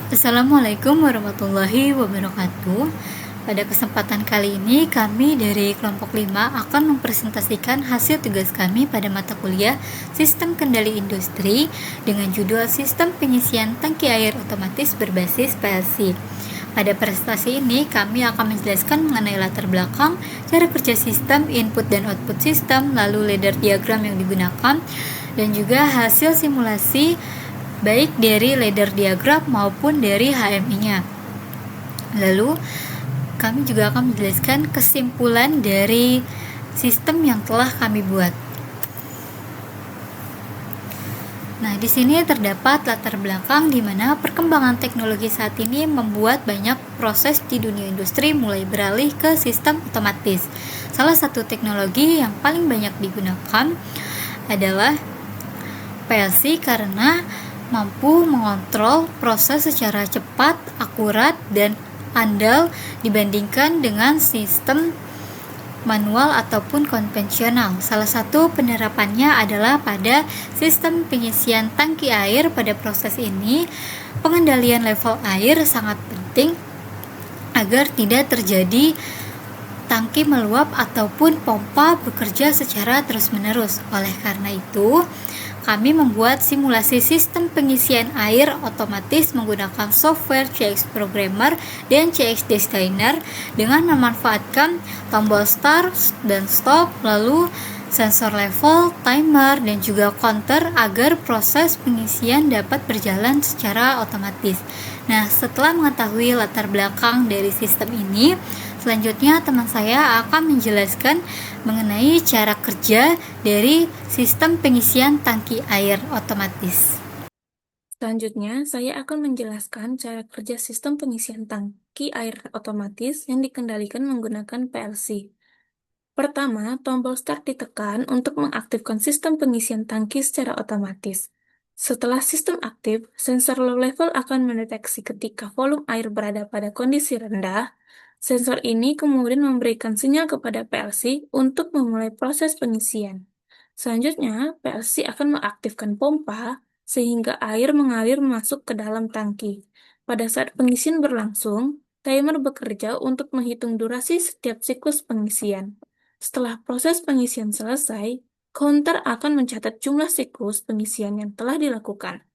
Assalamualaikum warahmatullahi wabarakatuh. Pada kesempatan kali ini kami dari kelompok 5 akan mempresentasikan hasil tugas kami pada mata kuliah Sistem Kendali Industri dengan judul Sistem Pengisian Tangki Air Otomatis Berbasis PLC. Pada presentasi ini kami akan menjelaskan mengenai latar belakang, cara kerja sistem, input dan output sistem, lalu ladder diagram yang digunakan, dan juga hasil simulasi baik dari ladder diagram maupun dari HMI-nya. Lalu kami juga akan menjelaskan kesimpulan dari sistem yang telah kami buat. Nah, di sini terdapat latar belakang di mana perkembangan teknologi saat ini membuat banyak proses di dunia industri mulai beralih ke sistem otomatis. Salah satu teknologi yang paling banyak digunakan adalah PLC karena mampu mengontrol proses secara cepat, akurat, dan andal dibandingkan dengan sistem manual ataupun konvensional. Salah satu penerapannya adalah pada sistem pengisian tangki air. Pada proses ini, pengendalian level air sangat penting agar tidak terjadi tangki meluap ataupun pompa bekerja secara terus-menerus. Oleh karena itu, kami membuat simulasi sistem pengisian air otomatis menggunakan software CX Programmer dan CX Designer dengan memanfaatkan tombol start dan stop, lalu sensor level, timer, dan juga counter agar proses pengisian dapat berjalan secara otomatis. Nah, setelah mengetahui latar belakang dari sistem ini, selanjutnya teman saya akan menjelaskan mengenai cara kerja dari sistem pengisian tangki air otomatis. Selanjutnya, saya akan menjelaskan cara kerja sistem pengisian tangki air otomatis yang dikendalikan menggunakan PLC. Pertama, tombol start ditekan untuk mengaktifkan sistem pengisian tangki secara otomatis. Setelah sistem aktif, sensor low level akan mendeteksi ketika volume air berada pada kondisi rendah. Sensor ini kemudian memberikan sinyal kepada PLC untuk memulai proses pengisian. Selanjutnya, PLC akan mengaktifkan pompa sehingga air mengalir masuk ke dalam tangki. Pada saat pengisian berlangsung, timer bekerja untuk menghitung durasi setiap siklus pengisian. Setelah proses pengisian selesai, counter akan mencatat jumlah siklus pengisian yang telah dilakukan.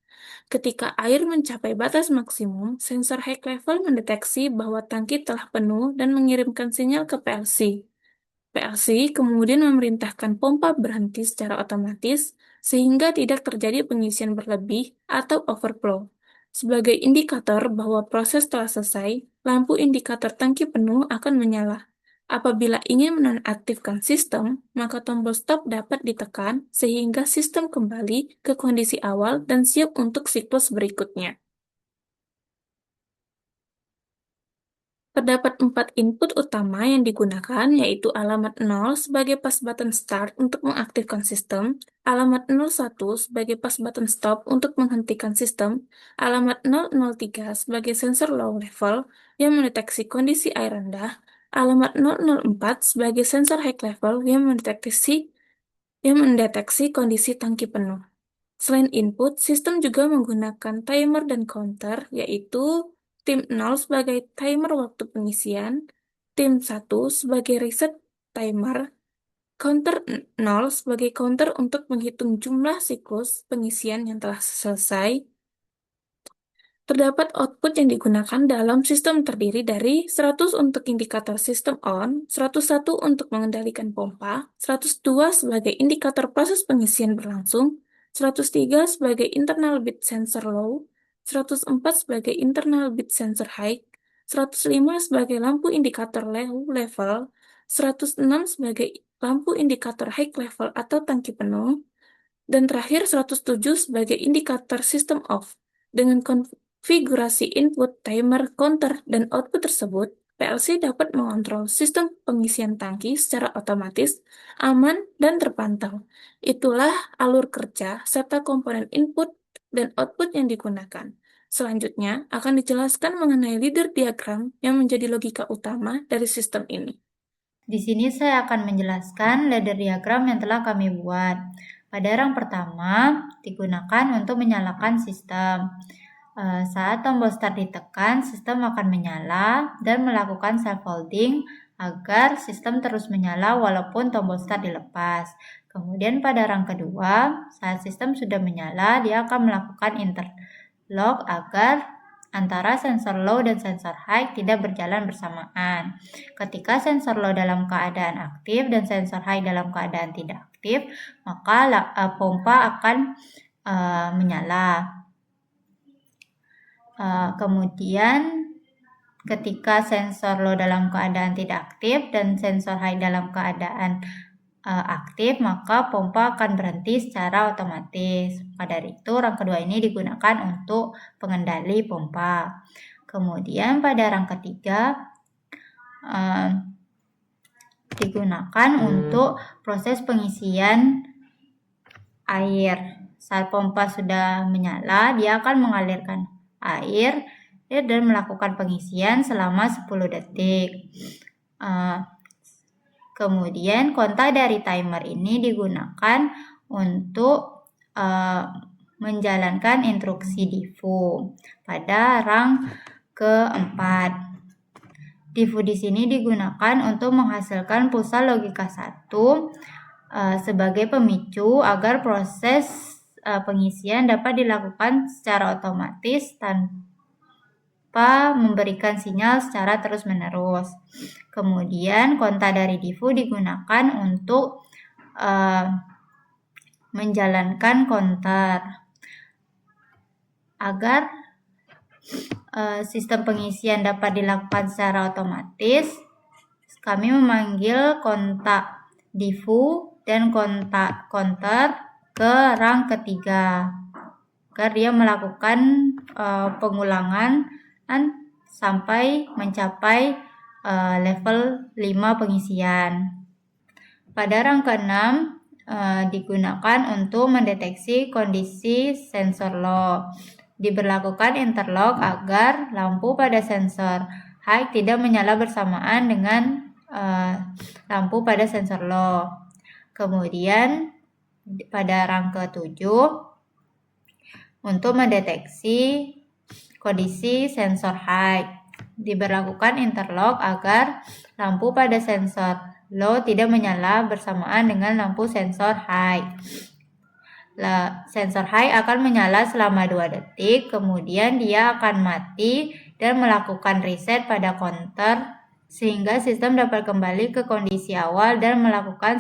Ketika air mencapai batas maksimum, sensor high level mendeteksi bahwa tangki telah penuh dan mengirimkan sinyal ke PLC. PLC kemudian memerintahkan pompa berhenti secara otomatis sehingga tidak terjadi pengisian berlebih atau overflow. Sebagai indikator bahwa proses telah selesai, lampu indikator tangki penuh akan menyala. Apabila ingin menonaktifkan sistem, maka tombol stop dapat ditekan sehingga sistem kembali ke kondisi awal dan siap untuk siklus berikutnya. Terdapat 4 input utama yang digunakan, yaitu alamat 0 sebagai pas button start untuk mengaktifkan sistem, alamat 01 sebagai pas button stop untuk menghentikan sistem, alamat 003 sebagai sensor low level yang mendeteksi kondisi air rendah, alamat 004 sebagai sensor high level yang mendeteksi kondisi tangki penuh. Selain input, sistem juga menggunakan timer dan counter, yaitu tim 0 sebagai timer waktu pengisian, tim 1 sebagai reset timer, counter 0 sebagai counter untuk menghitung jumlah siklus pengisian yang telah selesai. Terdapat output yang digunakan dalam sistem terdiri dari 100 untuk indikator sistem on, 101 untuk mengendalikan pompa, 102 sebagai indikator proses pengisian berlangsung, 103 sebagai internal bit sensor low, 104 sebagai internal bit sensor high, 105 sebagai lampu indikator low level, 106 sebagai lampu indikator high level atau tangki penuh, dan terakhir 107 sebagai indikator sistem off. Dengan konfigurasi input, timer, counter, dan output tersebut, PLC dapat mengontrol sistem pengisian tangki secara otomatis, aman, dan terpantau. Itulah alur kerja serta komponen input dan output yang digunakan. Selanjutnya akan dijelaskan mengenai ladder diagram yang menjadi logika utama dari sistem ini. Di sini saya akan menjelaskan ladder diagram yang telah kami buat. Pada rang pertama digunakan untuk menyalakan sistem. Saat tombol start ditekan, sistem akan menyala dan melakukan self-holding agar sistem terus menyala walaupun tombol start dilepas. Kemudian pada rang kedua, saat sistem sudah menyala, dia akan melakukan interlock agar antara sensor low dan sensor high tidak berjalan bersamaan. Ketika sensor low dalam keadaan aktif dan sensor high dalam keadaan tidak aktif, maka pompa akan menyala. Kemudian ketika sensor low dalam keadaan tidak aktif dan sensor high dalam keadaan aktif, maka pompa akan berhenti secara otomatis. Maka dari itu, rang kedua ini digunakan untuk pengendali pompa. Kemudian pada rang ketiga digunakan untuk proses pengisian air. Saat pompa sudah menyala, dia akan mengalirkan air dan melakukan pengisian selama 10 detik. Kemudian kontak dari timer ini digunakan untuk menjalankan instruksi diffu pada rang keempat. Diffu di sini digunakan untuk menghasilkan pulsa logika 1 sebagai pemicu agar proses pengisian dapat dilakukan secara otomatis tanpa memberikan sinyal secara terus-menerus. Kemudian kontak dari diffu digunakan untuk menjalankan counter agar sistem pengisian dapat dilakukan secara otomatis. Kami memanggil kontak diffu dan kontak counter ke rang ketiga agar dia melakukan pengulangan sampai mencapai level 5 pengisian. Pada rang ke-6 digunakan untuk mendeteksi kondisi sensor low. Diberlakukan interlock agar lampu pada sensor high tidak menyala bersamaan dengan lampu pada sensor low. Kemudian pada rang ke-7 untuk mendeteksi kondisi sensor high, diberlakukan interlock agar lampu pada sensor low tidak menyala bersamaan dengan lampu sensor high. Sensor high akan menyala selama 2 detik, kemudian dia akan mati dan melakukan reset pada counter sehingga sistem dapat kembali ke kondisi awal dan melakukan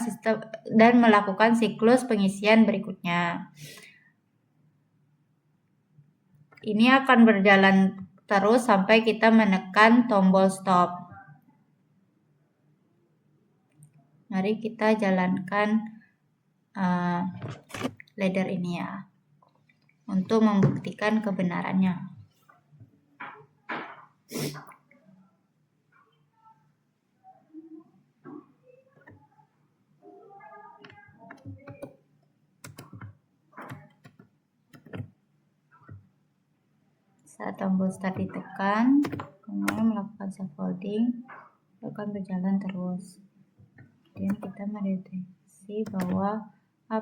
siklus pengisian berikutnya. Ini akan berjalan terus sampai kita menekan tombol stop. Mari kita jalankan ladder ini ya, untuk membuktikan kebenarannya. Saat tombol start ditekan, kemudian melakukan self-holding, akan berjalan terus. Kemudian kita mendeteksi bahwa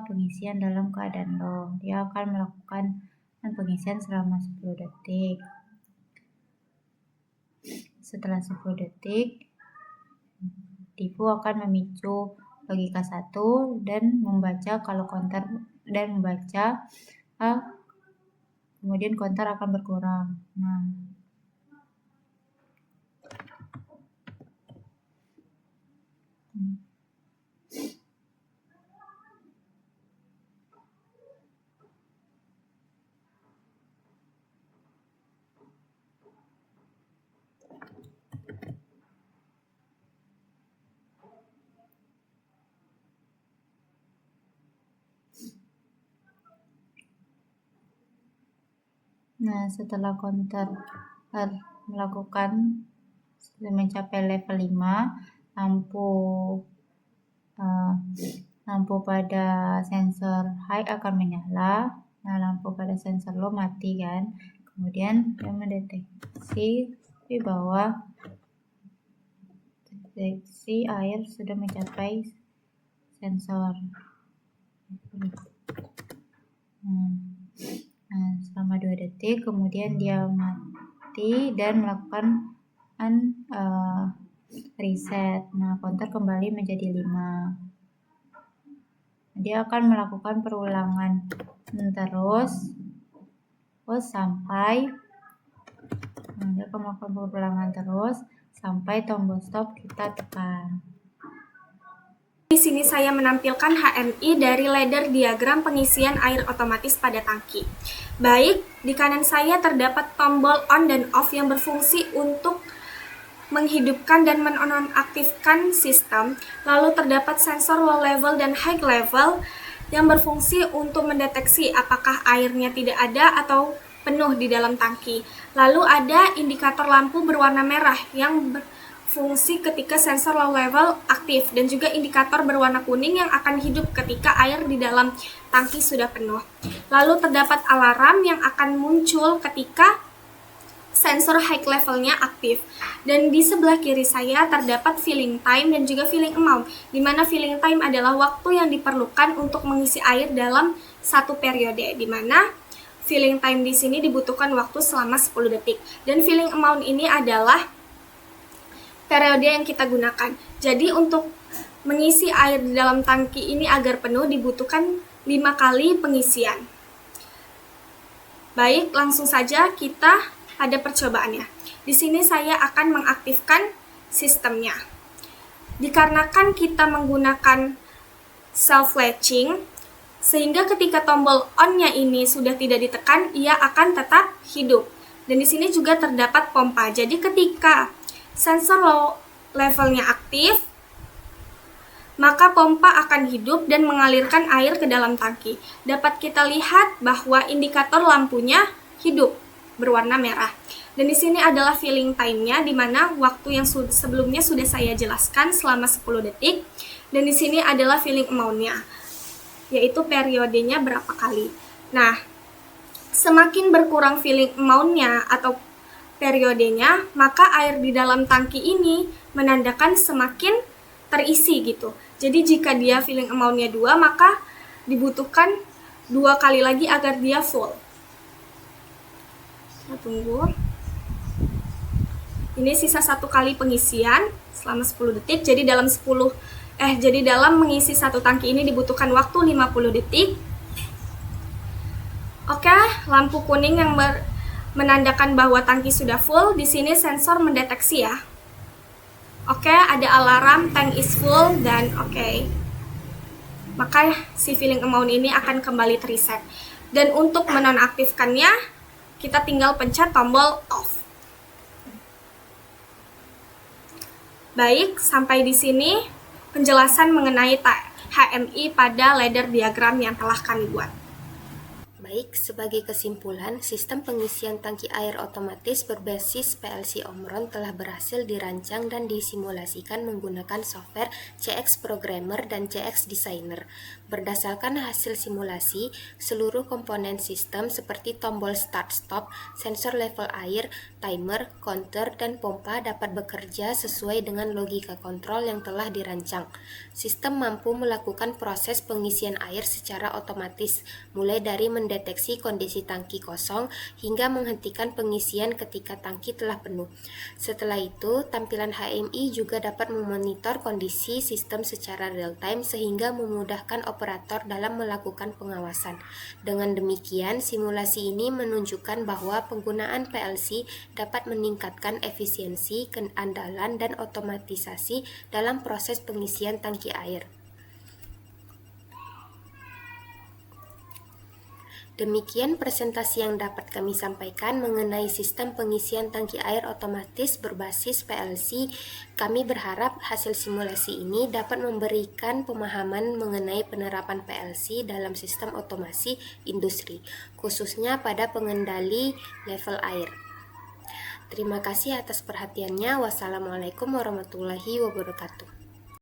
pengisian dalam keadaan low. Dia akan melakukan pengisian selama 10 detik. Setelah 10 detik, diffu akan memicu logika 1 dan membaca kalau counter dan membaca kemudian counter akan berkurang. Setelah counter melakukan mencapai level 5, lampu pada sensor high akan menyala. Lampu pada sensor low mati kan. Kemudian dia mendeteksi bahwa deteksi air sudah mencapai sensor. Nah, selama 2 detik, kemudian dia mati dan melakukan reset. Nah, counter kembali menjadi 5. Dia akan melakukan perulangan terus sampai dia akan melakukan perulangan terus sampai tombol stop kita tekan. Di sini saya menampilkan HMI dari ladder diagram pengisian air otomatis pada tangki. Baik, di kanan saya terdapat tombol on dan off yang berfungsi untuk menghidupkan dan menonaktifkan sistem. Lalu terdapat sensor low level dan high level yang berfungsi untuk mendeteksi apakah airnya tidak ada atau penuh di dalam tangki. Lalu ada indikator lampu berwarna merah yang berfungsi ketika sensor low level aktif dan juga indikator berwarna kuning yang akan hidup ketika air di dalam tangki sudah penuh. Lalu terdapat alarm yang akan muncul ketika sensor high levelnya aktif. Dan di sebelah kiri saya terdapat filling time dan juga filling amount, di mana filling time adalah waktu yang diperlukan untuk mengisi air dalam satu periode, di mana filling time di sini dibutuhkan waktu selama 10 detik. Dan filling amount ini adalah periode yang kita gunakan. Jadi untuk mengisi air di dalam tangki ini agar penuh dibutuhkan 5 kali pengisian. Baik, langsung saja kita pada percobaannya. Di sini saya akan mengaktifkan sistemnya. Dikarenakan kita menggunakan self-latching, sehingga ketika tombol on-nya ini sudah tidak ditekan, ia akan tetap hidup. Dan di sini juga terdapat pompa. Jadi ketika sensor low levelnya aktif, maka pompa akan hidup dan mengalirkan air ke dalam tangki. Dapat kita lihat bahwa indikator lampunya hidup berwarna merah. Dan di sini adalah filling time-nya, di mana waktu yang sebelumnya sudah saya jelaskan selama 10 detik. Dan di sini adalah filling amount-nya, yaitu periodenya berapa kali. Nah, semakin berkurang filling amount-nya atau periodenya, maka air di dalam tangki ini menandakan semakin terisi gitu. Jadi jika dia filling amount-nya 2, maka dibutuhkan 2 kali lagi agar dia full. Kita tunggu. Ini sisa 1 kali pengisian selama 10 detik. Jadi dalam mengisi 1 tangki ini dibutuhkan waktu 50 detik. Oke, lampu kuning yang menandakan bahwa tangki sudah full. Di sini sensor mendeteksi ya. Oke, ada alarm tank is full dan oke. Maka si filling amount ini akan kembali reset. Dan untuk menonaktifkannya, kita tinggal pencet tombol off. Baik, sampai di sini penjelasan mengenai HMI pada ladder diagram yang telah kami buat. Baik, sebagai kesimpulan, sistem pengisian tangki air otomatis berbasis PLC Omron telah berhasil dirancang dan disimulasikan menggunakan software CX Programmer dan CX Designer. Berdasarkan hasil simulasi, seluruh komponen sistem seperti tombol start-stop, sensor level air, timer, counter, dan pompa dapat bekerja sesuai dengan logika kontrol yang telah dirancang. Sistem mampu melakukan proses pengisian air secara otomatis, mulai dari mendeteksi kondisi tangki kosong hingga menghentikan pengisian ketika tangki telah penuh. Setelah itu, tampilan HMI juga dapat memonitor kondisi sistem secara real-time sehingga memudahkan operator dalam melakukan pengawasan. Dengan demikian, simulasi ini menunjukkan bahwa penggunaan PLC dapat meningkatkan efisiensi, keandalan, dan otomatisasi dalam proses pengisian tangki air. Demikian presentasi yang dapat kami sampaikan mengenai sistem pengisian tangki air otomatis berbasis PLC. Kami berharap hasil simulasi ini dapat memberikan pemahaman mengenai penerapan PLC dalam sistem otomasi industri, khususnya pada pengendali level air. Terima kasih atas perhatiannya. Wassalamualaikum warahmatullahi wabarakatuh.